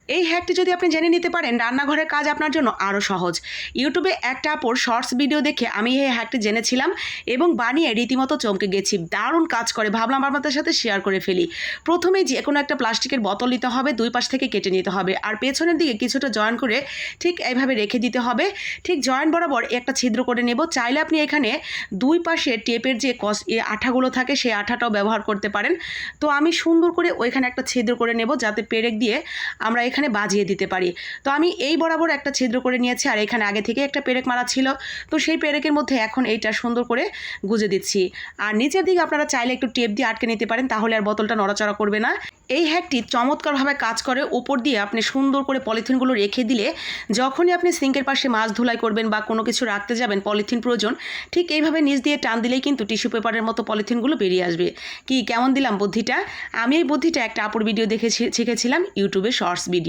এই হ্যাকটি যদি আপনি জেনে নিতে পারেন, রান্নাঘরের কাজ আপনার জন্য আরও সহজ। ইউটিউবে একটা আপুর শর্টস ভিডিও দেখে আমি এই হ্যাকটি জেনেছিলাম এবং বানিয়ে রীতিমতো চমকে গেছি। দারুণ কাজ করে, ভাবলাম আপনাদের সাথে শেয়ার করে ফেলি। প্রথমেই যে কোনো একটা প্লাস্টিকের বোতল নিতে হবে, দুই পাশ থেকে কেটে নিতে হবে, আর পেছনের দিকে কিছুটা জয়েন করে ঠিক এইভাবে রেখে দিতে হবে। ঠিক জয়েন বরাবর একটা ছিদ্র করে নেব। চাইলে আপনি এখানে দুই পাশে টেপের যে আঠাগুলো থাকে সেই আঠাটাও ব্যবহার করতে পারেন। তো আমি সুন্দর করে ওইখানে একটা ছিদ্র করে নেব যাতে পেরেক দিয়ে আমরা এখানে বাজিয়ে দিতে পারি। তো আমি এই বরাবর একটা ছিদ্র করে নিয়েছি, আর এখানে আগে থেকে একটা পেরেক মারা ছিল, তো সেই পেরেকের মধ্যে এখন এইটা সুন্দর করে গুজে দিচ্ছি। আর নিচের দিকে আপনারা চাইলে একটু টেপ দিয়ে আটকে নিতে পারেন, তাহলে আর বোতলটা নড়াচড়া করবে না। এই হ্যাকটি চমৎকারভাবে কাজ করে। উপর দিয়ে আপনি সুন্দর করে পলিথিনগুলো রেখে দিলে যখনই আপনি সিঙ্কের পাশে মাছ ধুলাই করবেন বা কোনো কিছু রাখতে যাবেন, পলিথিন প্রয়োজন, ঠিক এইভাবে নিচ দিয়ে টান দিলেই কিন্তু টিস্যু পেপারের মতো পলিথিনগুলো বেরিয়ে আসবে। কি কেমন দিলাম বুদ্ধিটা? আমি এই বুদ্ধিটা একটা আপুর ভিডিও দেখে শিখেছিলাম, ইউটিউবে শর্টস ভিডিও।